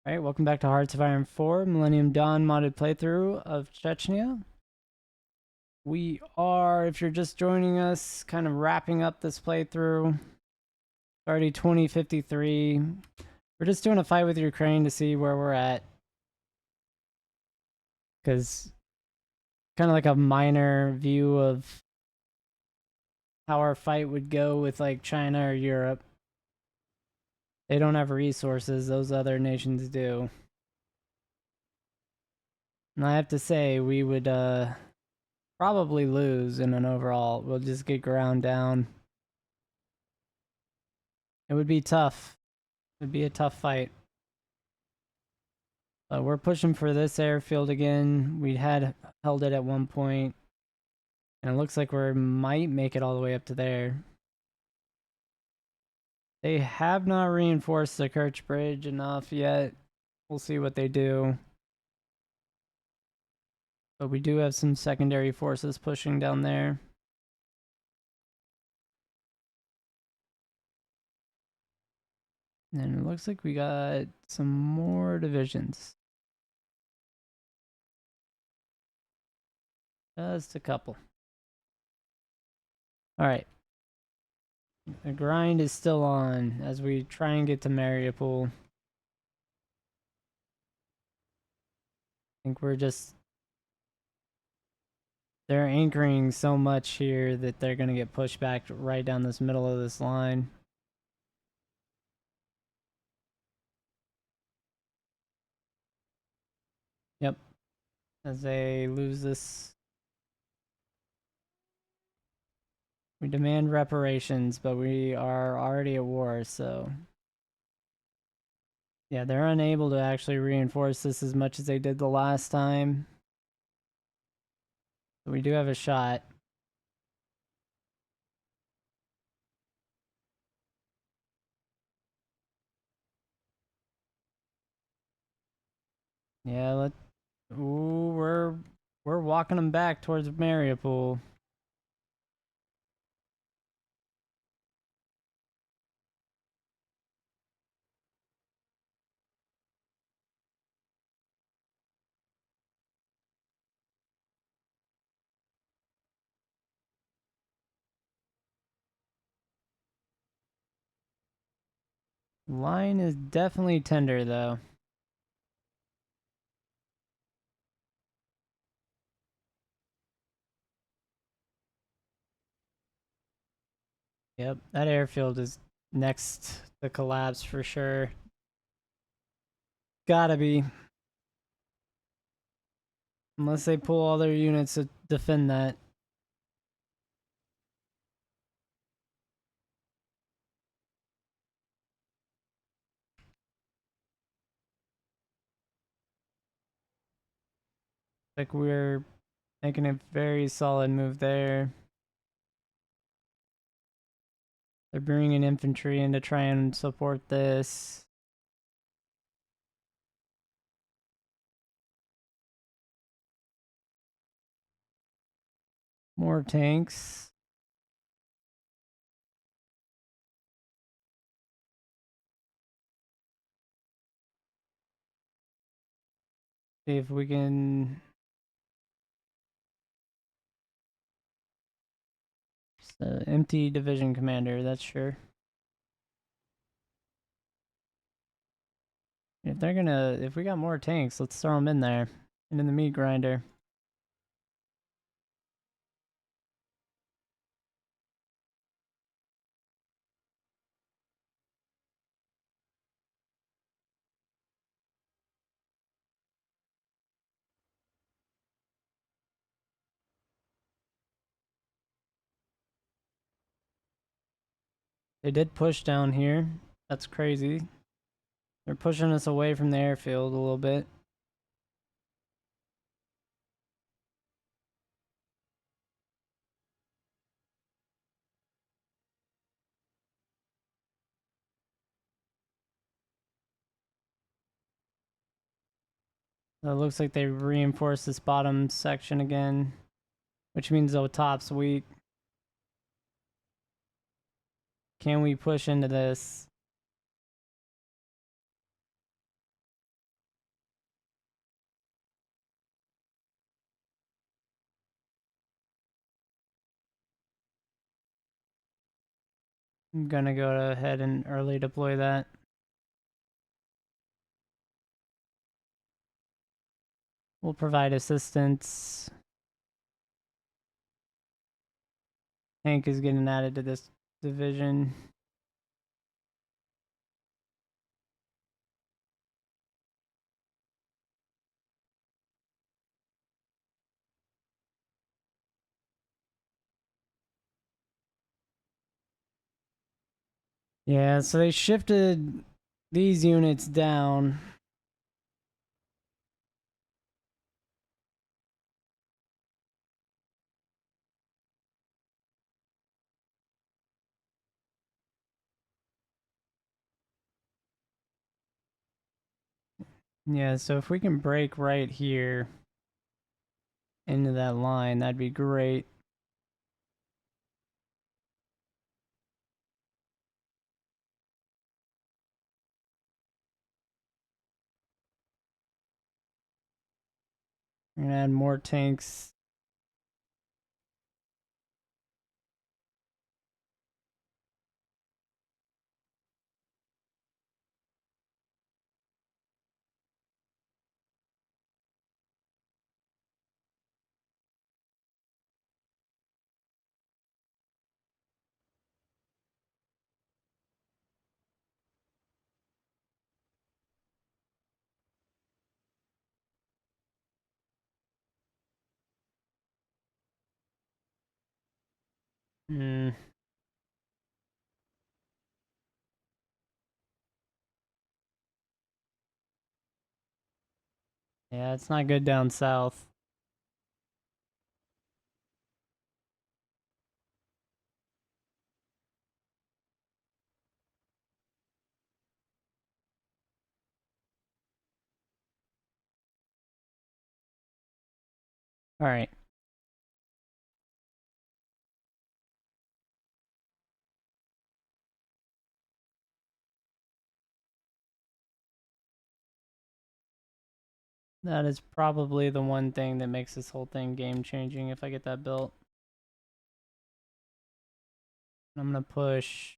Alright, welcome back to Hearts of Iron 4, Millennium Dawn modded playthrough of Chechnya. We are, if you're just joining us, kind of wrapping up this playthrough. Already 2053. We're just doing a fight with Ukraine to see where we're at. Because kind of like a minor view of how our fight would go with like China or Europe. They don't have resources, those other nations do. And I have to say, we would probably lose in an overall. We'll just get ground down. It would be tough. It would be a tough fight. But we're pushing for this airfield again. We had held it at one point, and it looks like we might make it all the way up to there. They have not reinforced the Kerch Bridge enough yet. We'll see what they do. But we do have some secondary forces pushing down there. And it looks like we got some more divisions. Just a couple. Alright. The grind is still on as we try and get to Mariupol. I think we're just... They're anchoring so much here that they're going to get pushed back right down this middle of this line. Yep. As they lose this... We demand reparations, but we are already at war, so... Yeah, they're unable to actually reinforce this as much as they did the last time. But we do have a shot. Yeah, Ooh, we're walking them back towards Mariupol. Line is definitely tender, though. Yep, that airfield is next to collapse for sure. Gotta be. Unless they pull all their units to defend that. Like we're making a very solid move there. They're bringing infantry in to try and support this. More tanks. See if we can... empty division commander, that's sure. If they're gonna... If we got more tanks, let's throw them in there. And in the meat grinder. They did push down here. That's crazy. They're pushing us away from the airfield a little bit. It looks like they reinforced this bottom section again, which means the top's weak. Can we push into this? I'm gonna go ahead and early deploy that. We'll provide assistance. Hank is getting added to this division. Yeah, so they shifted these units down. Yeah, so if we can break right here into that line, that'd be great. We're gonna add more tanks. Hmm. Yeah, it's not good down south. All right. That is probably the one thing that makes this whole thing game changing if I get that built. I'm gonna push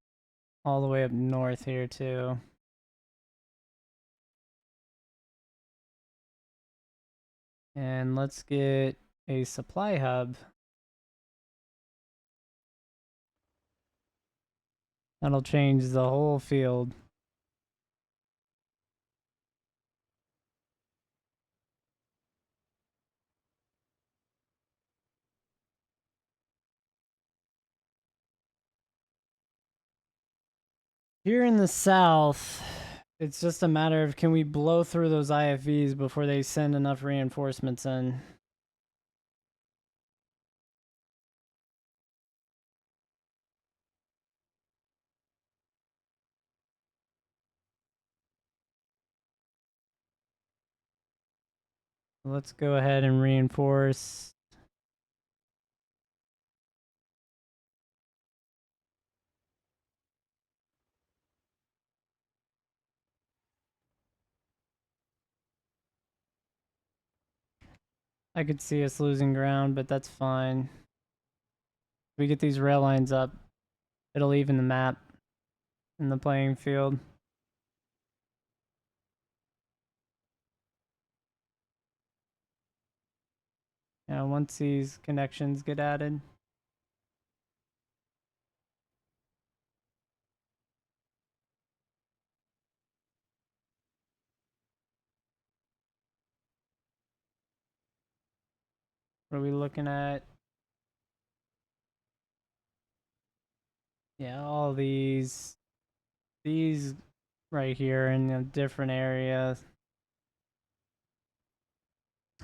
all the way up north here too. And let's get a supply hub. That'll change the whole field. Here in the south, it's just a matter of can we blow through those IFVs before they send enough reinforcements in. Let's go ahead and reinforce. I could see us losing ground, but that's fine. If we get these rail lines up, it'll even the map in the playing field. Yeah, once these connections get added. What are we looking at? Yeah, all these right here in a different area.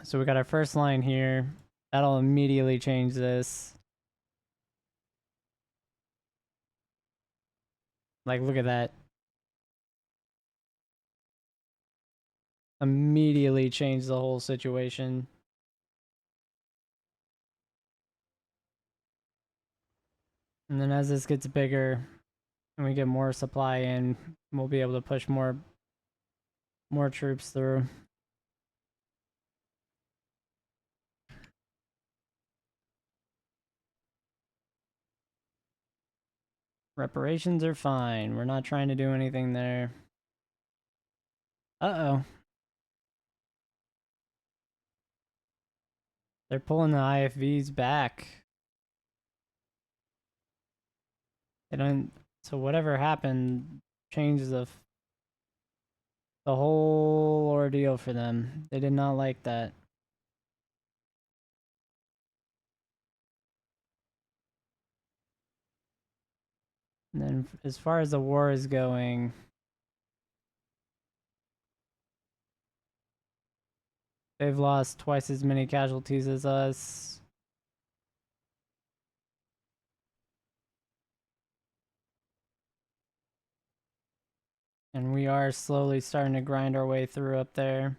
So we got our first line here. That'll immediately change this. Like, look at that. Immediately change the whole situation. And then as this gets bigger and we get more supply in, we'll be able to push more troops through. Reparations are fine. We're not trying to do anything there. Uh-oh. They're pulling the IFVs back. They don't... So whatever happened changes the whole ordeal for them. They did not like that. And then as far as the war is going, they've lost twice as many casualties as us. And we are slowly starting to grind our way through up there.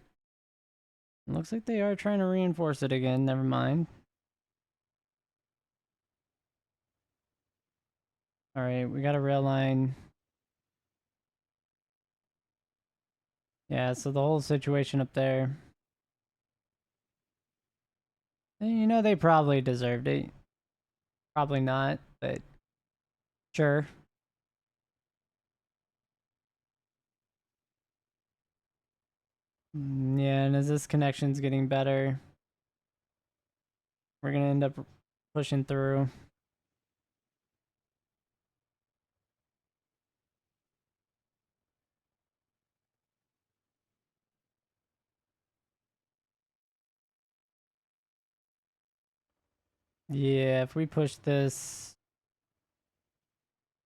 It looks like they are trying to reinforce it again. Never mind. Alright, we got a rail line. Yeah, so the whole situation up there. You know, they probably deserved it. Probably not, but sure. Yeah, and as this connection's getting better, we're gonna end up pushing through. Yeah, if we push this...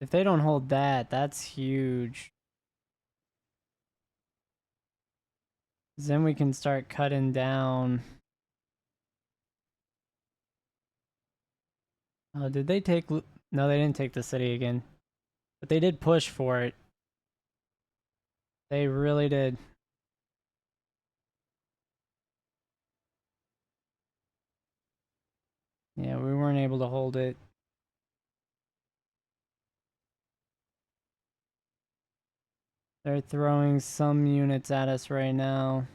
If they don't hold that, that's huge. Then we can start cutting down. Oh, did they take... No, they didn't take the city again. But they did push for it. They really did. Yeah, we weren't able to hold it. They're throwing some units at us right now.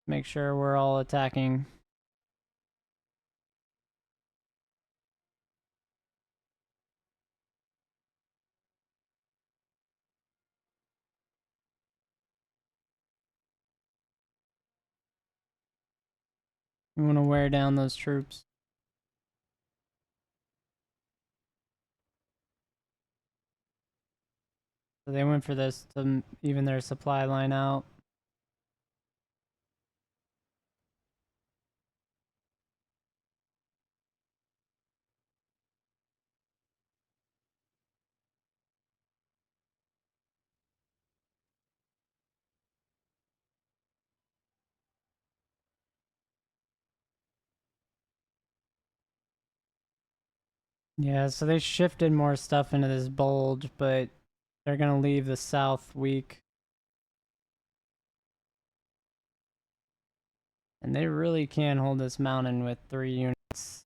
Make sure we're all attacking. We want to wear down those troops. So they went for this to even their supply line out. Yeah, so they shifted more stuff into this bulge, but they're going to leave the south weak. And they really can hold this mountain with 3 units.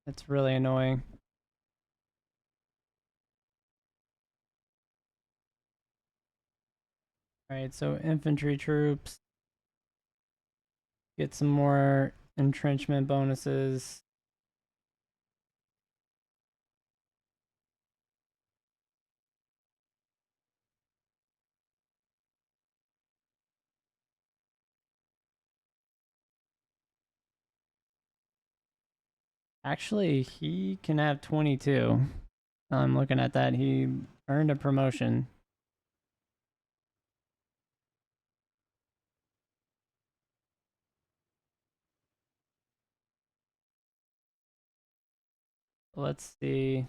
It's really annoying. Alright, so infantry troops. Get some more entrenchment bonuses. Actually, he can have 22. I'm looking at that. He earned a promotion. Let's see.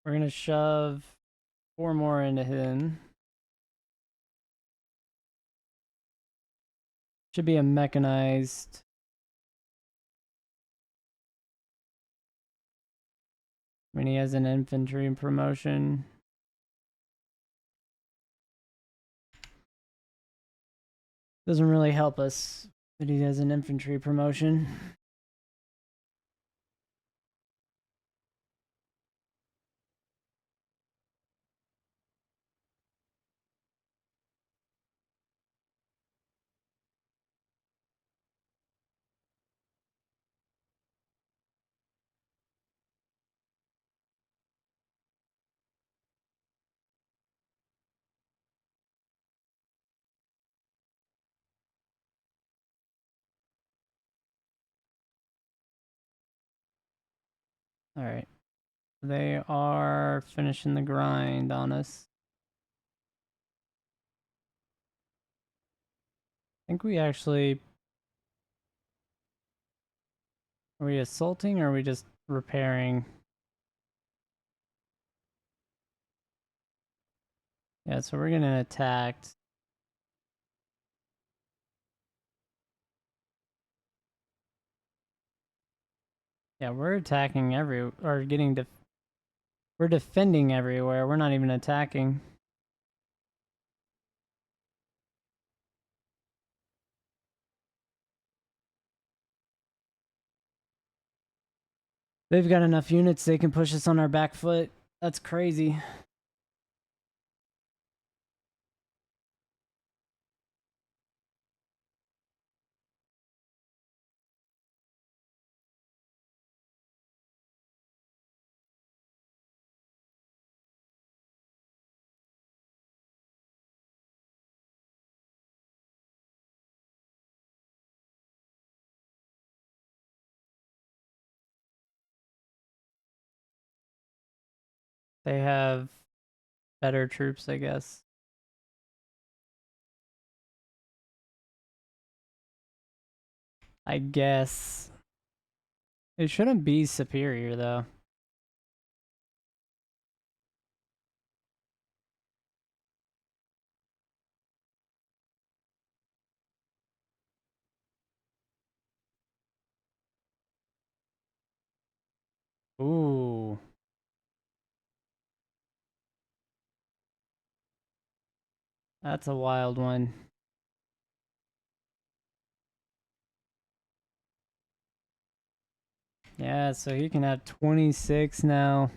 We're going to shove 4 more into him. Should be a mechanized. I mean, he has an infantry promotion. Doesn't really help us that he has an infantry promotion. Alright. They are finishing the grind on us. I think we actually... Are we assaulting or are we just repairing? Yeah, so we're getting attacked. Yeah, we're attacking or we're defending everywhere. We're not even attacking. They've got enough units they can push us on our back foot. That's crazy. They have better troops, I guess. I guess. It shouldn't be superior, though. Ooh. That's a wild one. Yeah, so he can have 26 now.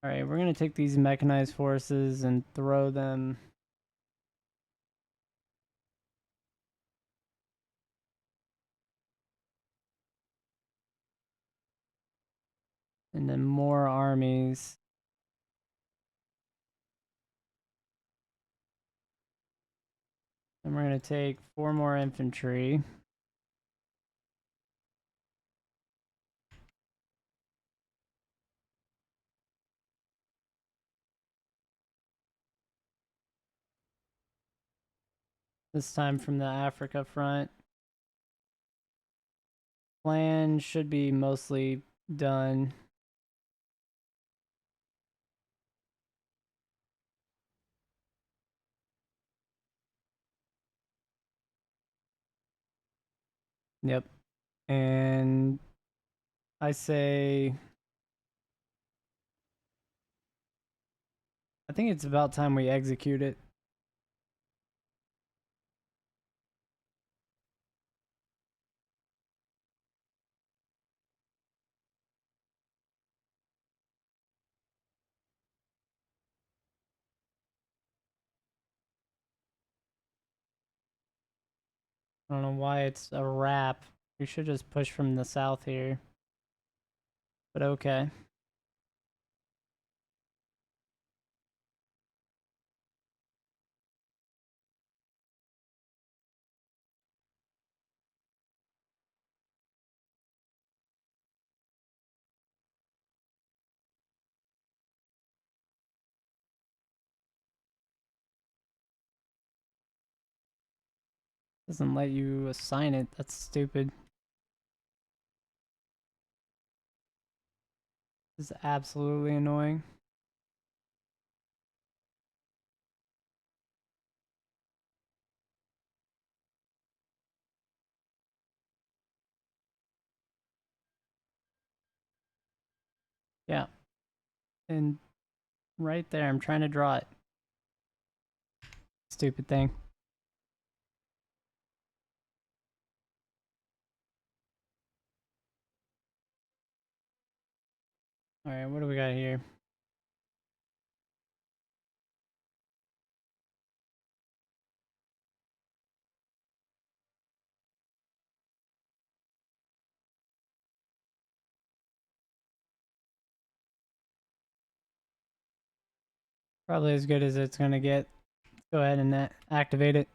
Alright, we're gonna take these mechanized forces and throw them. And then more armies. And we're gonna take 4 more infantry. This time from the Africa front. Plan should be mostly done. Yep. And I say... I think it's about time we execute it. I don't know why it's a wrap. We should just push from the south here. But okay. Doesn't let you assign it. That's stupid. This is absolutely annoying. Yeah. And right there, I'm trying to draw it. Stupid thing. Alright, what do we got here? Probably as good as it's gonna get. Go ahead and activate it.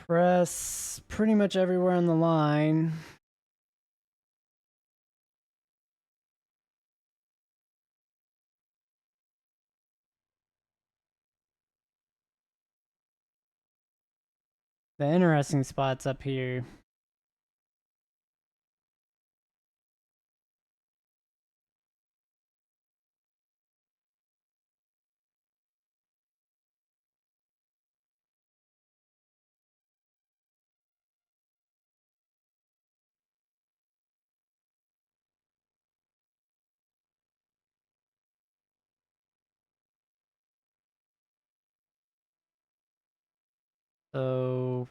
Press pretty much everywhere on the line. The interesting spot's up here. So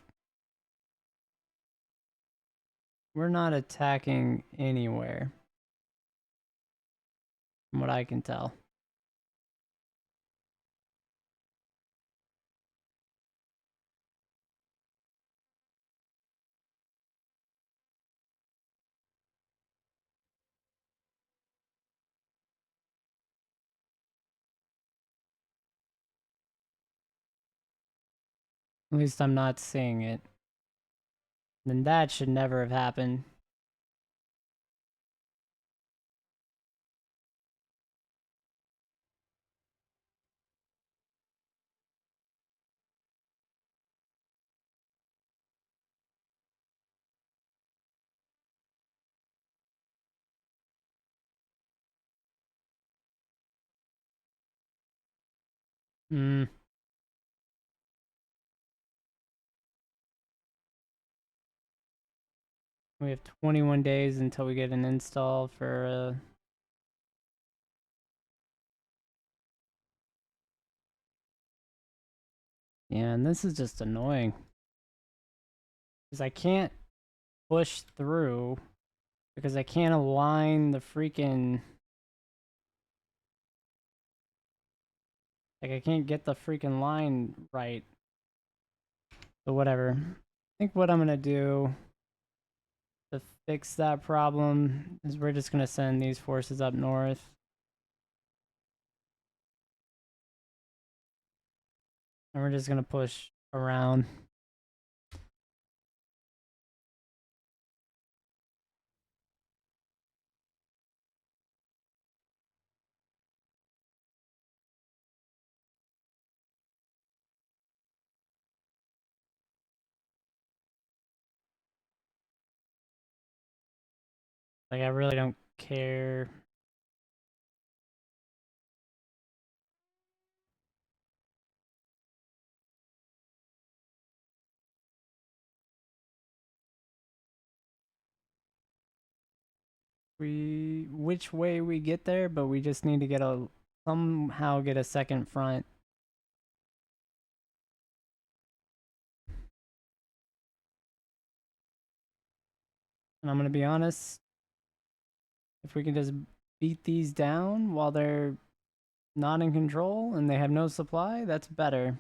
we're not attacking anywhere, from what I can tell. At least I'm not seeing it. Then that should never have happened. Hmm. We have 21 days until we get an install for yeah, and this is just annoying. Because I can't push through because I can't align the freaking, like I can't get the freaking line right. So whatever. I think what I'm gonna do to fix that problem is we're just gonna send these forces up north. And we're just gonna push around. Like I really don't care. Which way we get there, but we just need to get a somehow get a second front. And I'm gonna be honest, if we can just beat these down while they're not in control and they have no supply, that's better.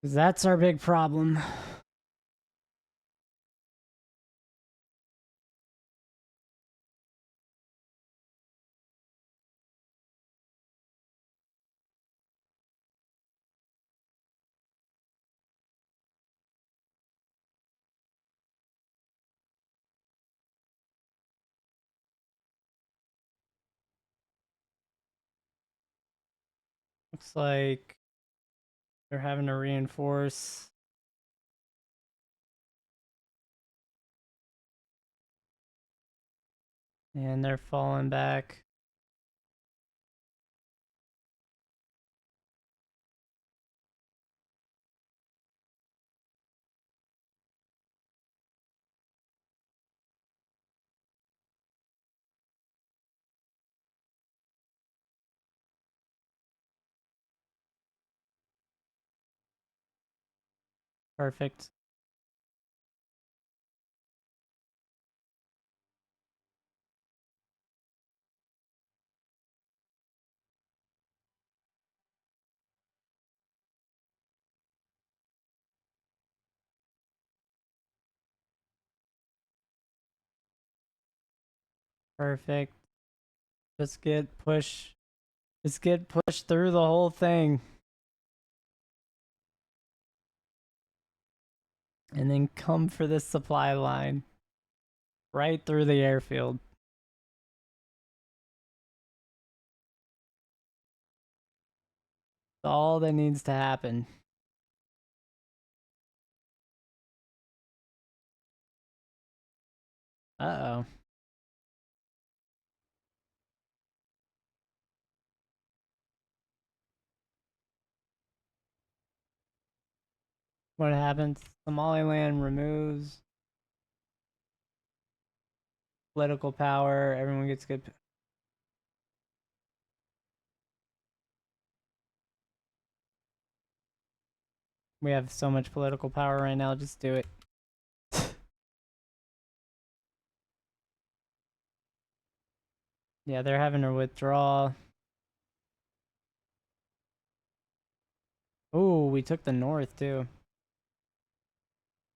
Because that's our big problem. Looks like they're having to reinforce. And they're falling back. Perfect. Perfect. Just get push. Just get pushed through the whole thing. And then come for this supply line. Right through the airfield. That's all that needs to happen. Uh-oh. What happens? Somaliland removes political power. Everyone gets good. We have so much political power right now. Just do it. Yeah, they're having to withdraw. Oh, we took the north too.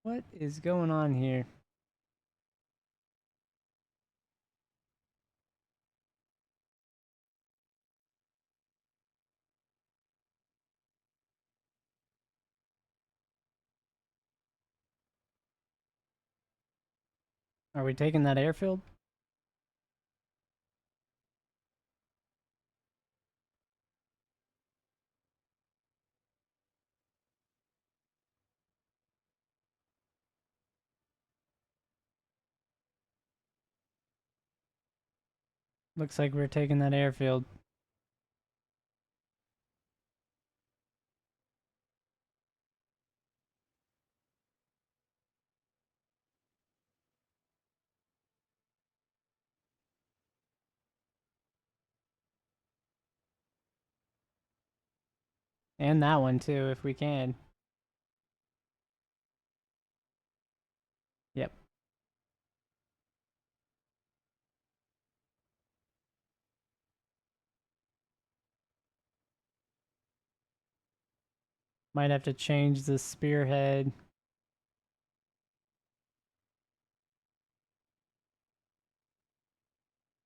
What is going on here? Are we taking that airfield? Looks like we're taking that airfield. And that one too, if we can. Yep. Might have to change the spearhead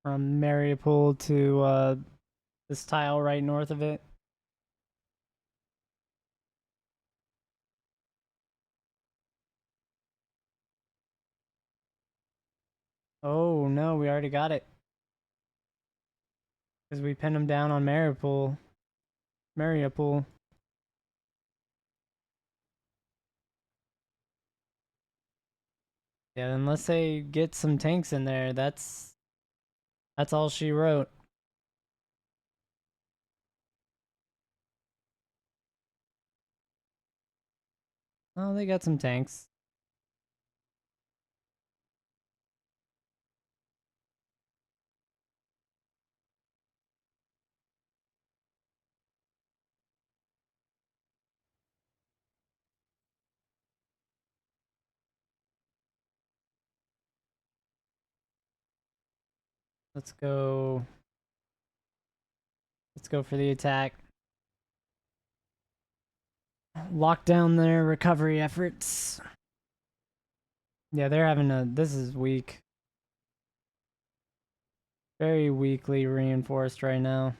from Mariupol to this tile right north of it. Oh no, we already got it. Because we pinned him down on Mariupol. Mariupol. Yeah, unless they get some tanks in there, that's all she wrote. Oh, they got some tanks. Let's go. Let's go for the attack. Lock down their recovery efforts. Yeah, they're having a. This is weak. Very weakly reinforced right now.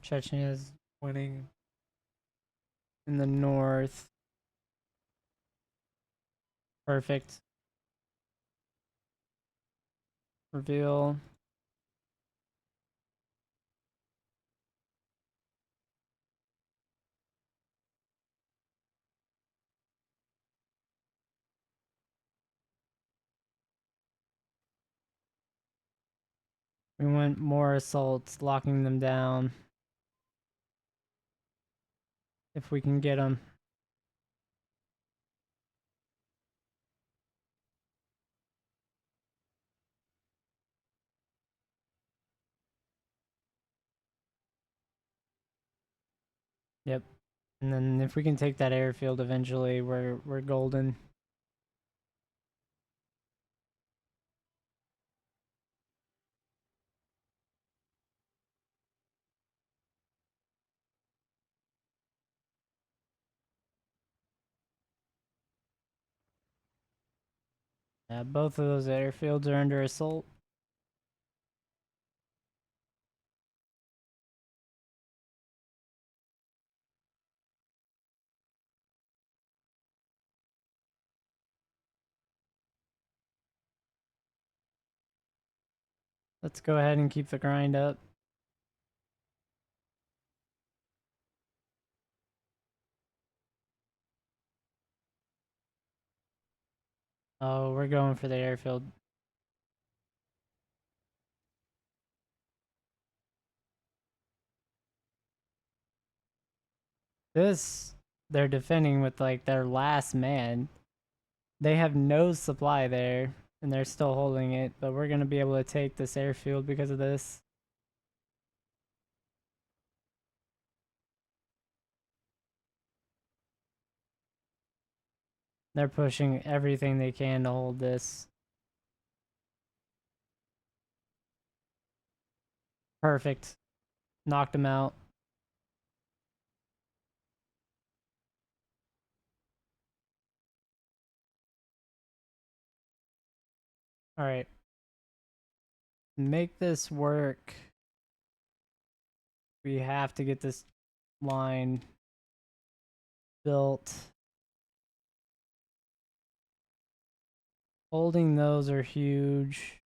Chechnya is winning in the north. Perfect. Reveal. We want more assaults, locking them down. If we can get them. Yep. And then if we can take that airfield eventually, we're golden. Yeah, both of those airfields are under assault. Let's go ahead and keep the grind up. Oh, we're going for the airfield. This, they're defending with like their last man. They have no supply there, and they're still holding it, but we're going to be able to take this airfield because of this. They're pushing everything they can to hold this. Perfect. Knocked him out. All right. Make this work. We have to get this line built. Holding those are huge.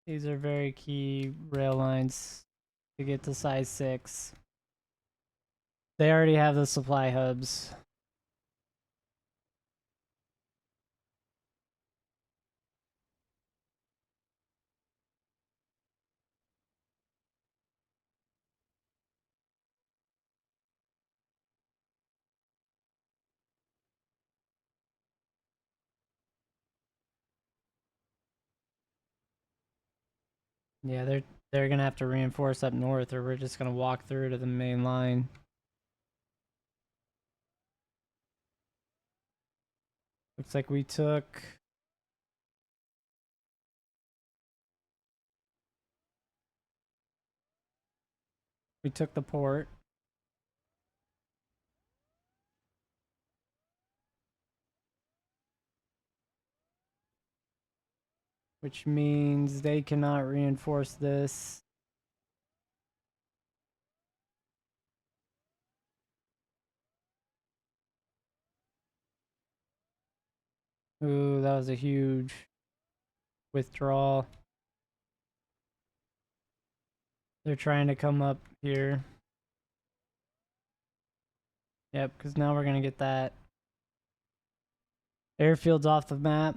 These are very key rail lines to get to size 6. They already have the supply hubs. Yeah, they're gonna have to reinforce up north, or we're just gonna walk through to the main line. Looks like we took the port. Which means they cannot reinforce this. Ooh, that was a huge withdrawal. They're trying to come up here. Yep, because now we're going to get that. Airfield's off the map.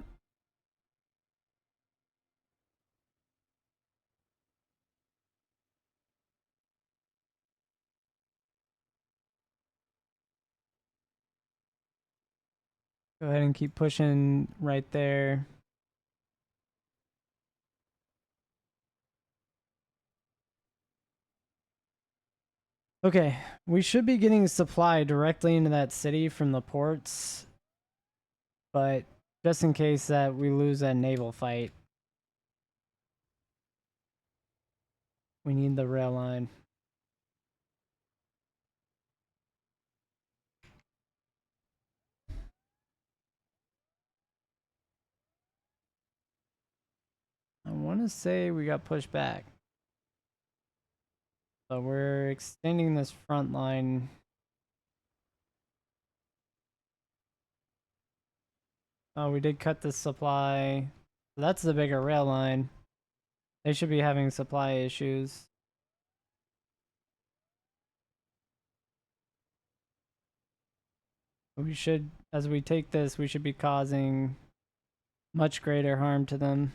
Go ahead and keep pushing right there. Okay, we should be getting supply directly into that city from the ports, but just in case that we lose that naval fight, we need the rail line. I want to say we got pushed back. So we're extending this front line. Oh, we did cut the supply. So that's the bigger rail line. They should be having supply issues. We should, as we take this, we should be causing much greater harm to them.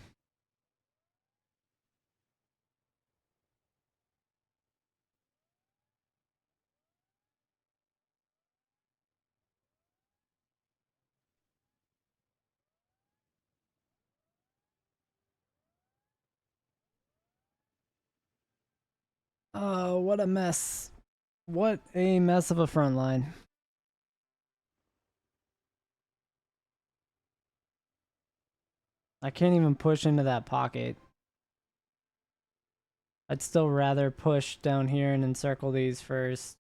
Oh, what a mess. What a mess of a front line. I can't even push into that pocket. I'd still rather push down here and encircle these first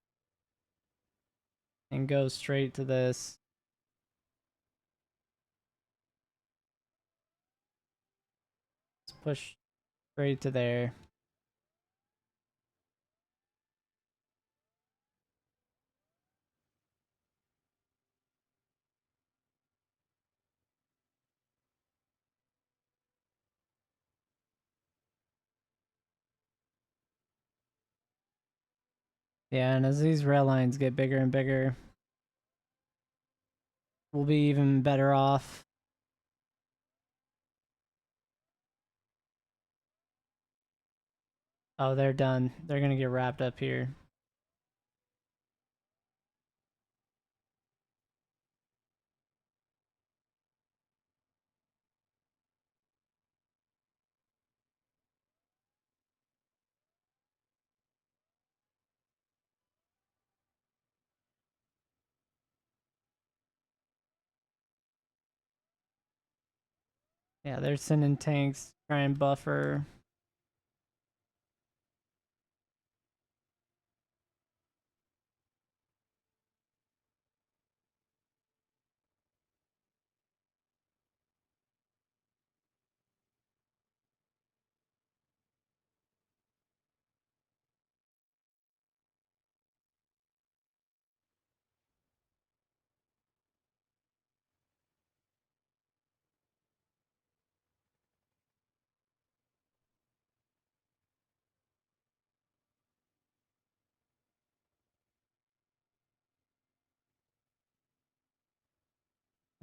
and go straight to this. Let's push straight to there. Yeah, and as these rail lines get bigger and bigger, we'll be even better off. Oh, they're done. They're gonna get wrapped up here. Yeah, they're sending tanks to try and buffer.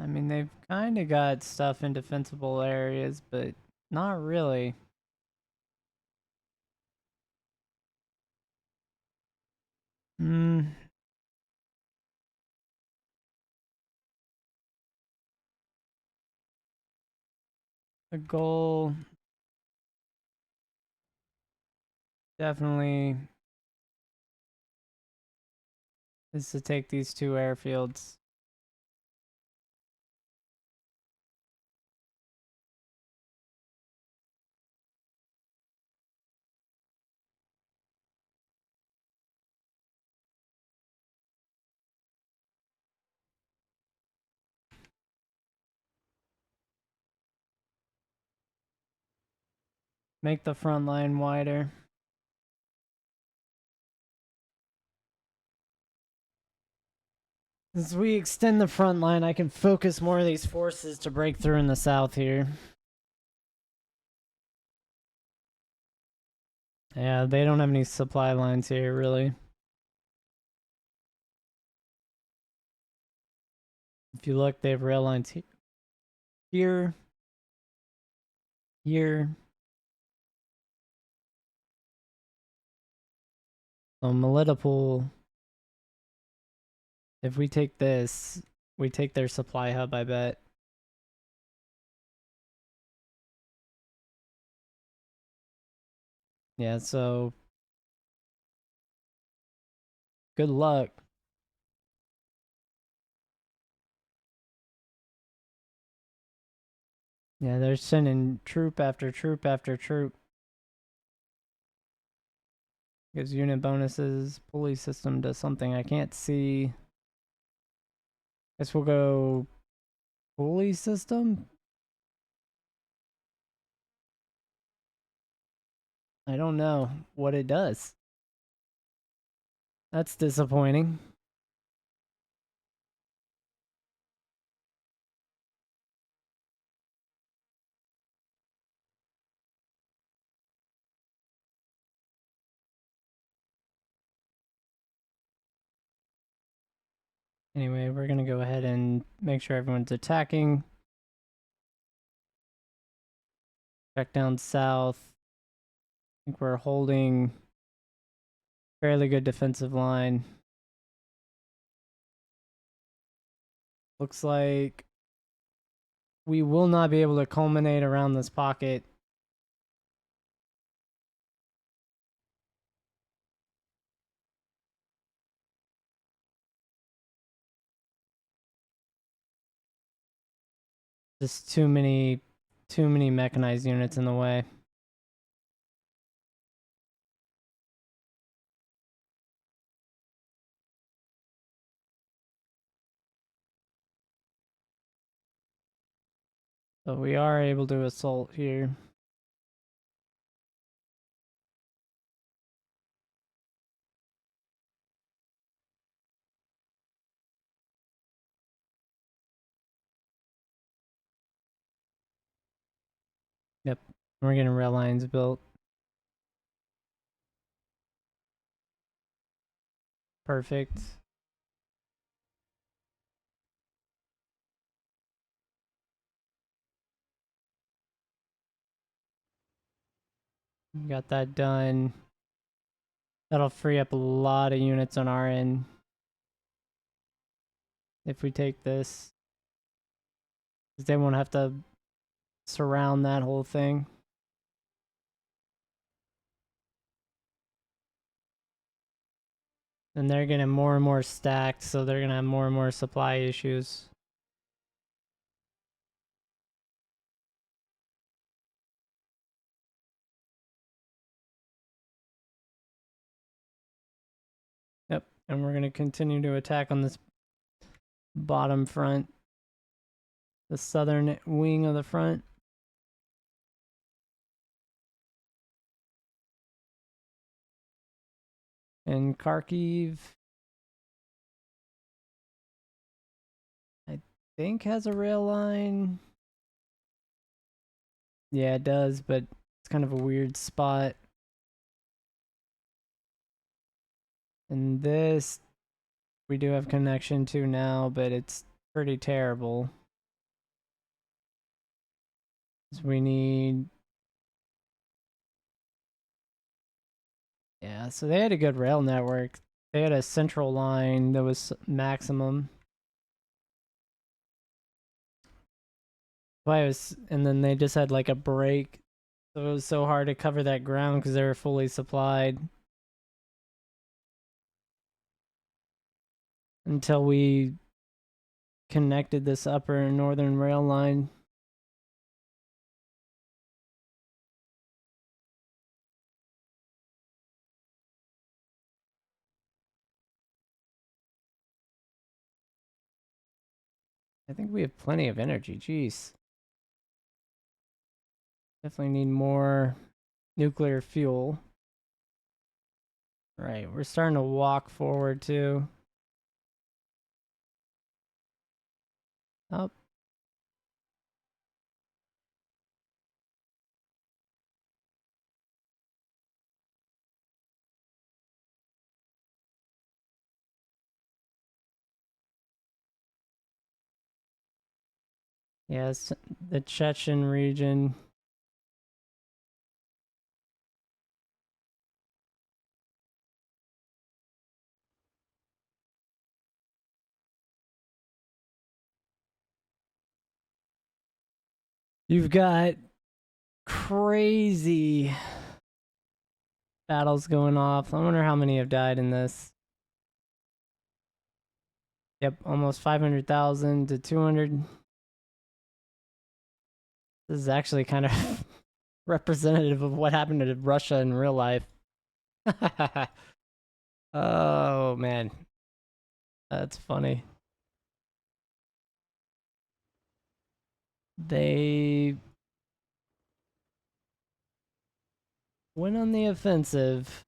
I mean, they've kind of got stuff in defensible areas, but not really. Hmm. The goal definitely is to take these two airfields. Make the front line wider. As we extend the front line, I can focus more of these forces to break through in the south here. Yeah, they don't have any supply lines here, really. If you look, they have rail lines here, here. So Melitopol, if we take this, we take their supply hub, I bet. Yeah, so good luck. Yeah, they're sending troop after troop after troop. Gives unit bonuses. Pulley system does something I can't see. Guess we'll go pulley system. I don't know what it does. That's disappointing. Anyway, we're gonna go ahead and make sure everyone's attacking. Check down south. I think we're holding fairly good defensive line. Looks like we will not be able to culminate around this pocket. Just too many mechanized units in the way. So we are able to assault here. Yep, we're getting rail lines built. Perfect. Got that done. That'll free up a lot of units on our end if we take this. 'Cause they won't have to surround that whole thing. And they're getting more and more stacked, so they're gonna have more and more supply issues. Yep, and we're gonna continue to attack on this bottom front, the southern wing of the front. And Kharkiv, I think, has a rail line. Yeah, it does, but it's kind of a weird spot. And this, we do have connection to now, but it's pretty terrible. So we need... Yeah, so they had a good rail network. They had a central line that was maximum. Why was, and then they just had like a break. So it was so hard to cover that ground because they were fully supplied. Until we connected this upper northern rail line. I think we have plenty of energy, jeez. Definitely need more nuclear fuel. Right, we're starting to walk forward too. Oh. Yes, the Chechen region. You've got crazy battles going off. I wonder how many have died in this. Yep, almost 500,000 to 200. This is actually kind of representative of what happened to Russia in real life. Oh, man. That's funny. They went on the offensive.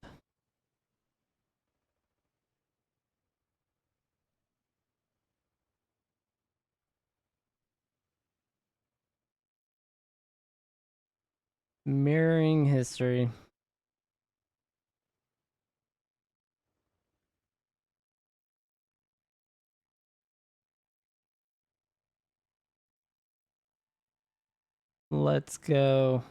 Mirroring history. Let's go.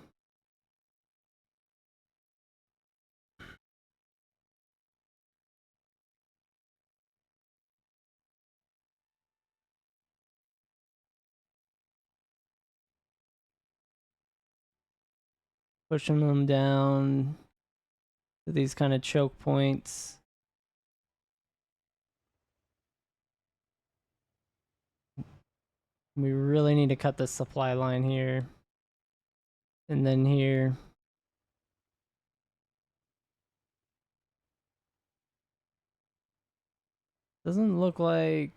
Pushing them down to these kind of choke points. We really need to cut the supply line here. And then here. Doesn't look like...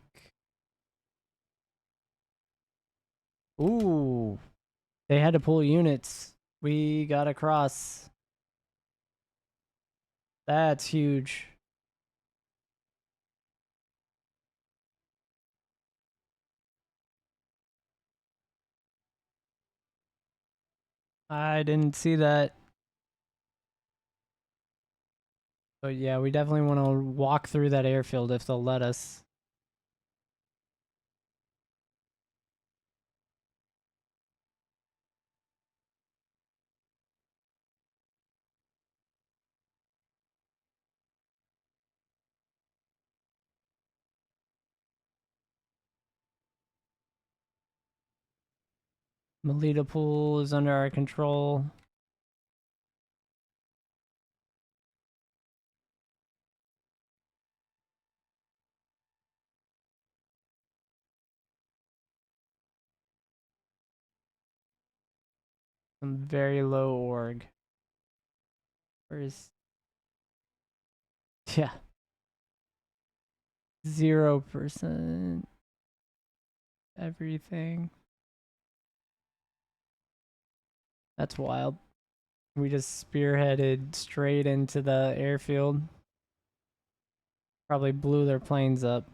Ooh. They had to pull units. We got across. That's huge. I didn't see that. But yeah, we definitely want to walk through that airfield if they'll let us. Melita Pool is under our control. Some very low org. Where's... Yeah. 0% everything. That's wild. We just spearheaded straight into the airfield. Probably blew their planes up.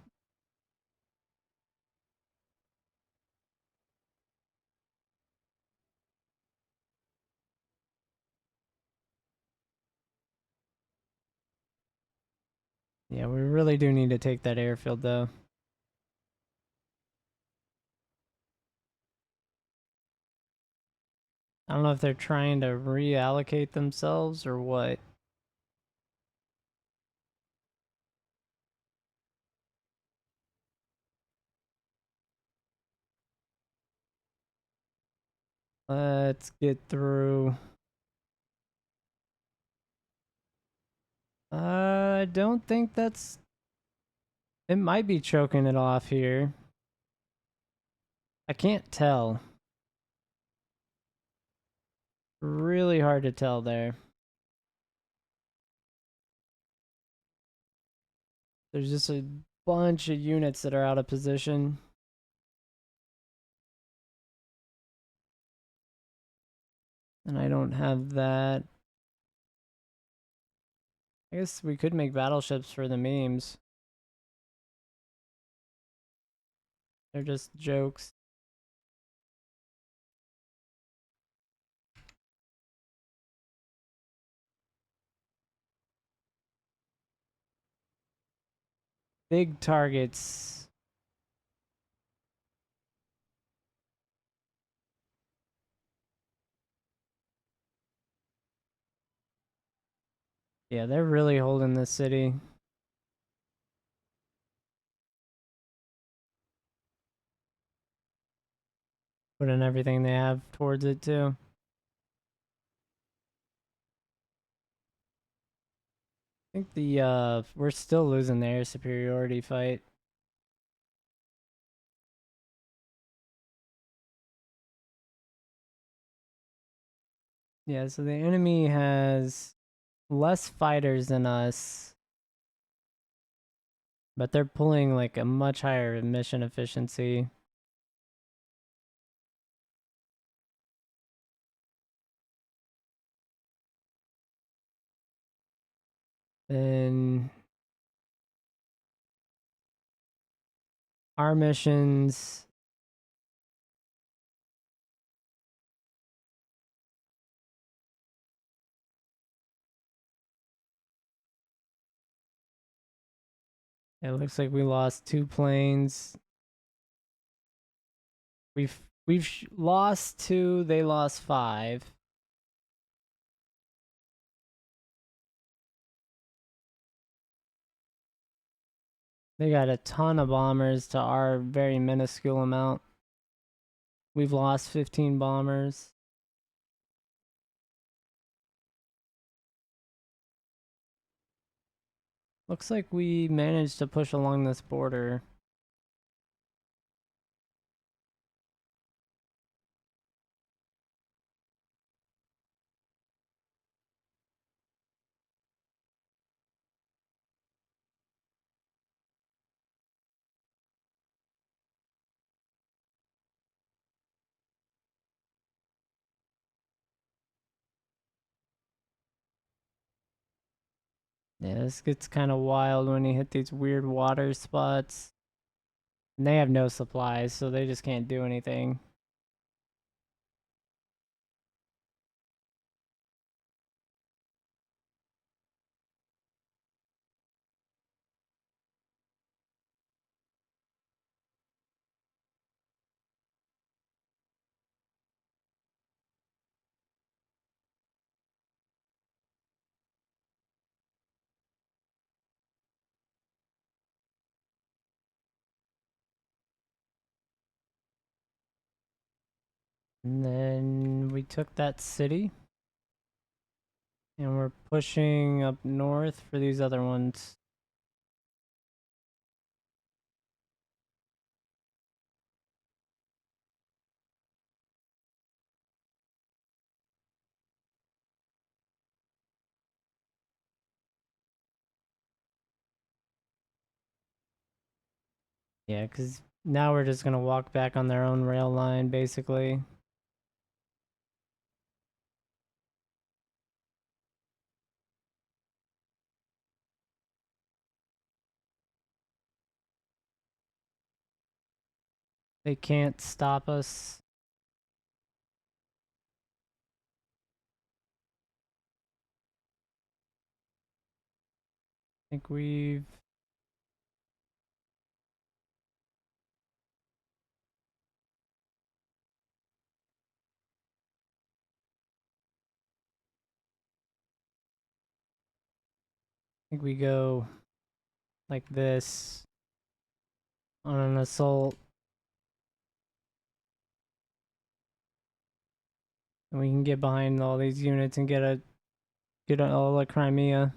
Yeah, we really do need to take that airfield though. I don't know if they're trying to reallocate themselves or what. Let's get through. I don't think that's... It might be choking it off here. I can't tell. Really hard to tell there. There's just a bunch of units that are out of position. And I don't have that. I guess we could make battleships for the memes. They're just jokes. Big targets. Yeah, they're really holding this city. Putting everything they have towards it too. I think we're still losing the air superiority fight. Yeah, so the enemy has less fighters than us, but they're pulling like a much higher mission efficiency. And our missions, it looks like we lost 2 planes. We've lost 2, they lost 5. They got a ton of bombers to our very minuscule amount. We've lost 15 bombers. Looks like we managed to push along this border. Yeah, this gets kind of wild when you hit these weird water spots. And they have no supplies, so they just can't do anything. And then we took that city. And we're pushing up north for these other ones. Yeah, because now we're just going to walk back on their own rail line, basically. They can't stop us. I think we go like this on an assault. And we can get behind all these units and get all of Crimea.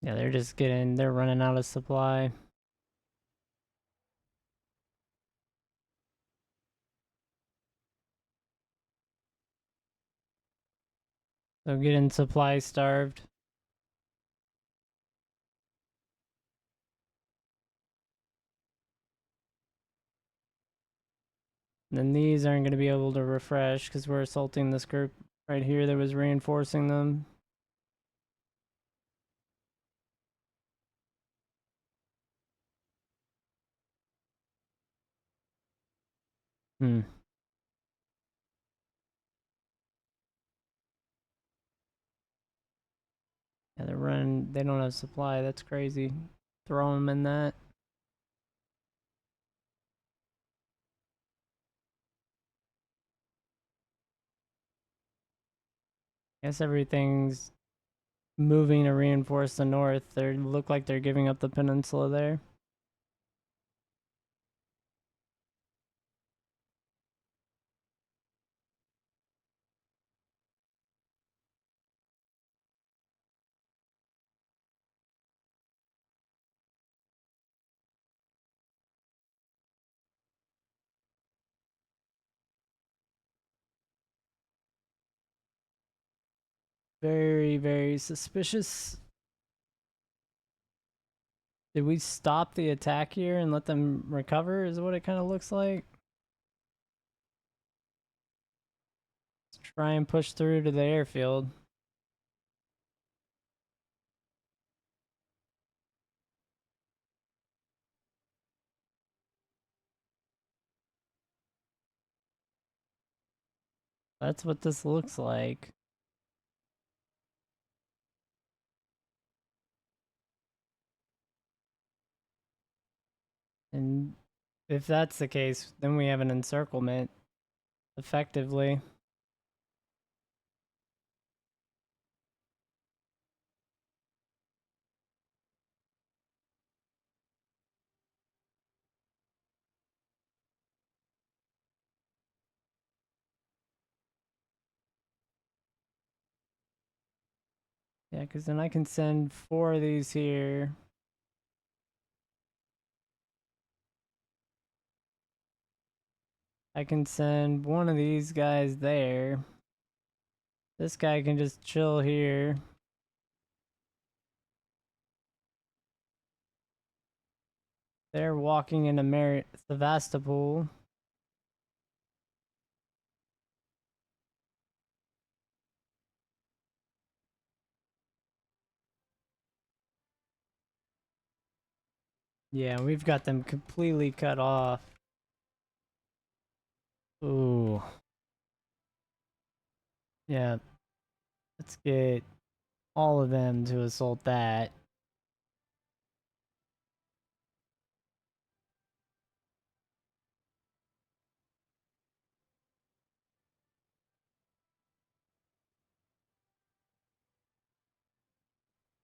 Yeah, they're running out of supply. So getting supply starved. And then these aren't going to be able to refresh because we're assaulting this group right here that was reinforcing them. Hmm. Yeah, they're running. They don't have supply. That's crazy. Throw them in that. Guess everything's moving to reinforce the north. They look like they're giving up the peninsula there. Very, very suspicious. Did we stop the attack here and let them recover? Is what it kind of looks like. Let's try and push through to the airfield. That's what this looks like. And if that's the case, then we have an encirclement effectively. Yeah, because then I can send 4 of these here. I can send one of these guys there. This guy can just chill here. They're walking into Sevastopol. Yeah, we've got them completely cut off. Ooh. Yeah, let's get all of them to assault that.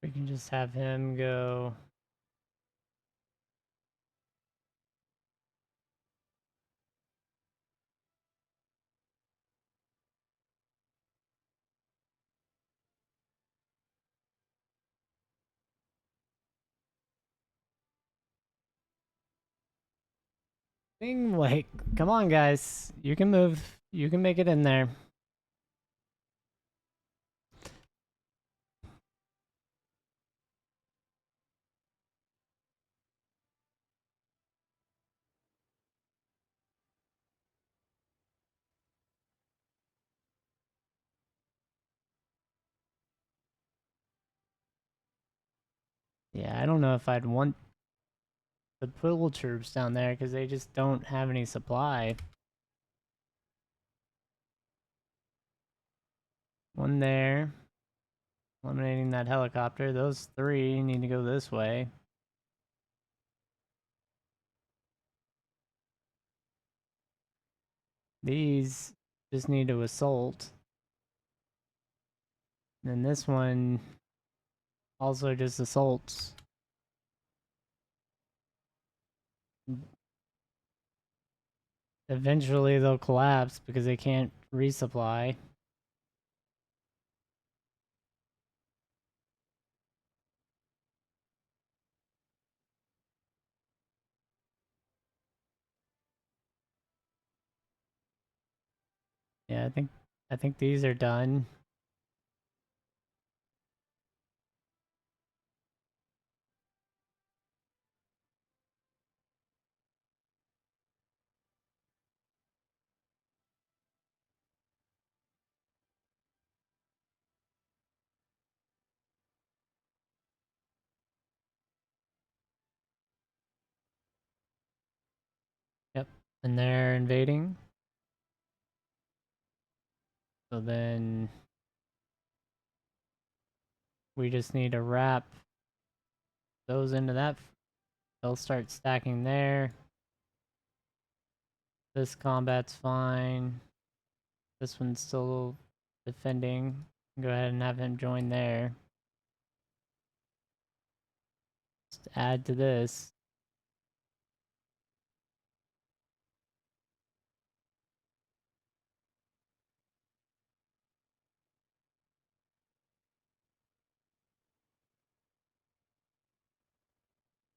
We can just have him go. Like, come on, guys. You can move. You can make it in there. Yeah, I don't know if I'd want the pool troops down there because they just don't have any supply. One there. Eliminating that helicopter. Those three need to go this way. These just need to assault. And this one also just assaults. Eventually they'll collapse because they can't resupply. Yeah, I think these are done. Yep. And they're invading. So then we just need to wrap those into that. They'll start stacking there. This combat's fine. This one's still defending. Go ahead and have him join there. Just add to this.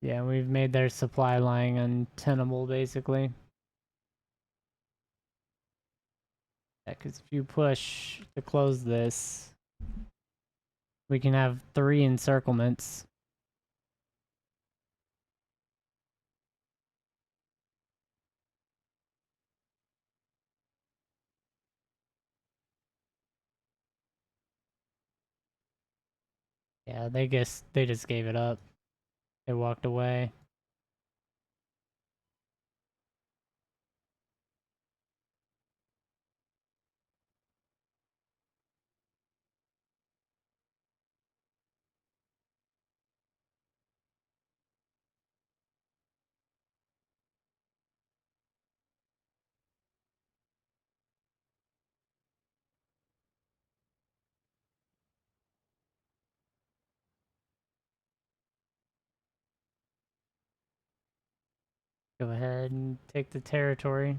Yeah, we've made their supply line untenable, basically. Yeah, because if you push to close this, we can have 3 encirclements. Yeah, they just gave it up. They walked away. Go ahead and take the territory.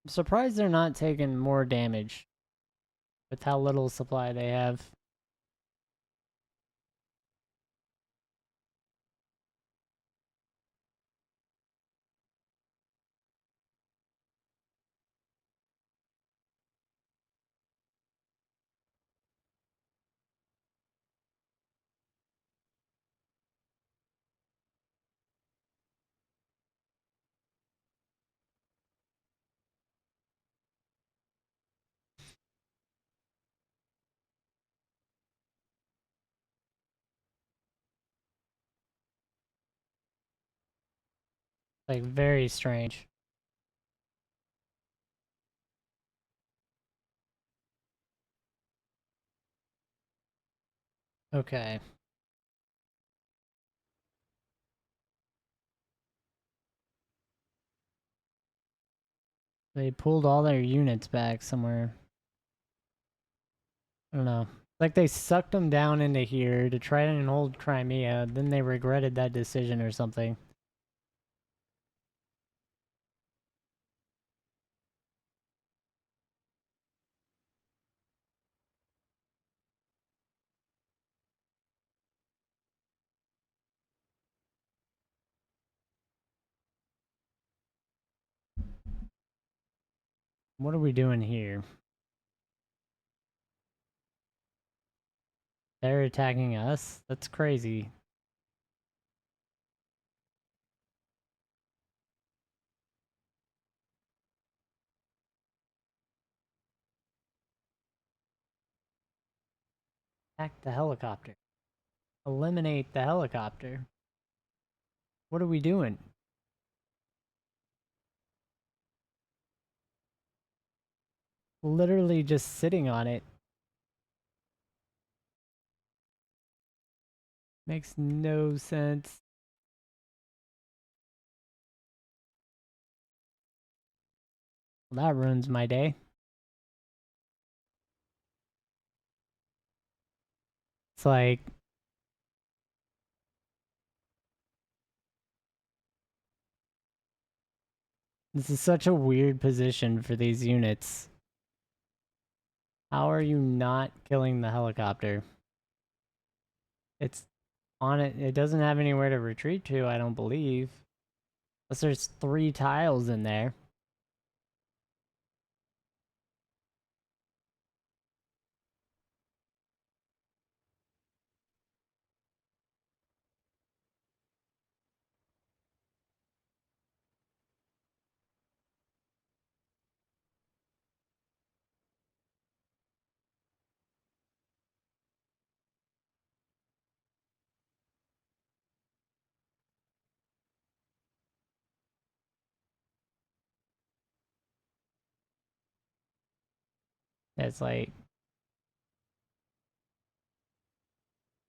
I'm surprised they're not taking more damage. with how little supply they have. Like, very strange. Okay. They pulled all their units back somewhere. I don't know. Like, they sucked them down into here to try and hold Crimea, then they regretted that decision or something. What are we doing here? They're attacking us? That's crazy. Attack the helicopter. Eliminate the helicopter. What are we doing? Literally just sitting on it. Makes no sense. Well, that ruins my day. It's like, this is such a weird position for these units. How are you not killing the helicopter? It's on it. It doesn't have anywhere to retreat to, I don't believe. Unless there's 3 tiles in there. It's like,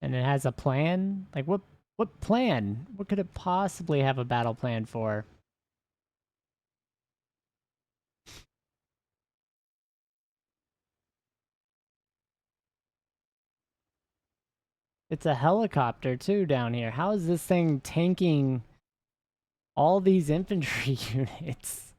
and it has a plan? Like, what plan? What could it possibly have a battle plan for? It's a helicopter too down here. How is this thing tanking all these infantry units?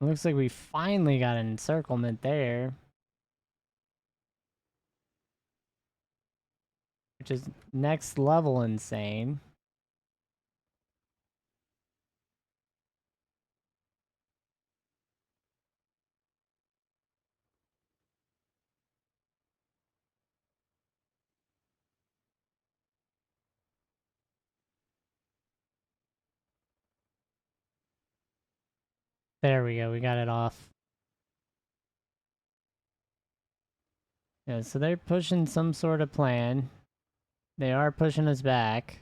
It looks like we finally got an encirclement there. Which is next level insane. There we go, we got it off. Yeah, so they're pushing some sort of plan. They are pushing us back.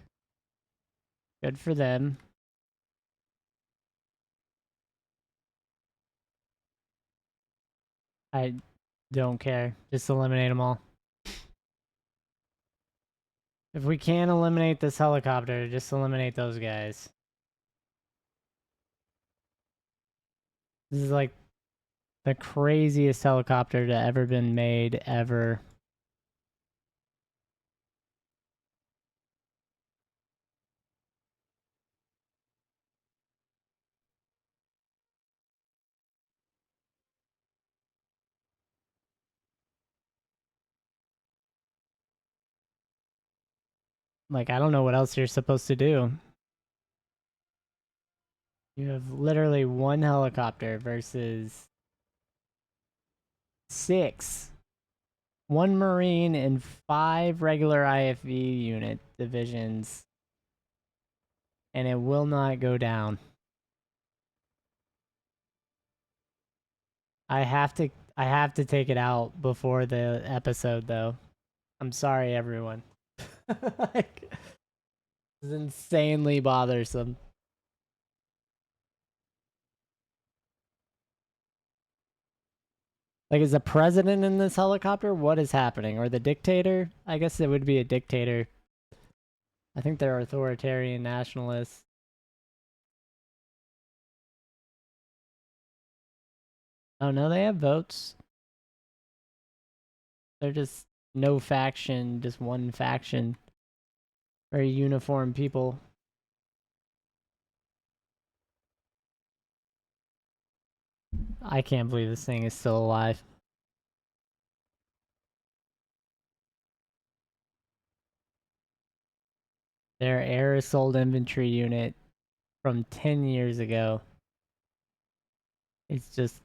Good for them. I don't care. Just eliminate them all. If we can't eliminate this helicopter, just eliminate those guys. This is like the craziest helicopter to ever been made, ever. Like, I don't know what else you're supposed to do. You have literally one helicopter versus 6. One Marine and 5 regular IFV unit divisions. And it will not go down. I have to take it out before the episode though. I'm sorry everyone. Like, it's insanely bothersome. Like, is the president in this helicopter? What is happening? Or the dictator? I guess it would be a dictator. I think they're authoritarian nationalists. Oh no, they have votes. They're just no faction, just one faction. Very uniform people. I can't believe this thing is still alive. Their air assault infantry unit from 10 years ago. It's just,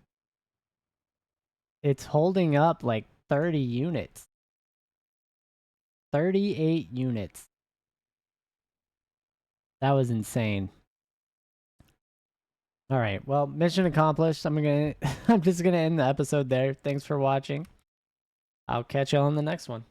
it's holding up like 30 units. 38 units. That was insane. All right, well, mission accomplished. I'm just gonna end the episode there. Thanks for watching. I'll catch you on the next one.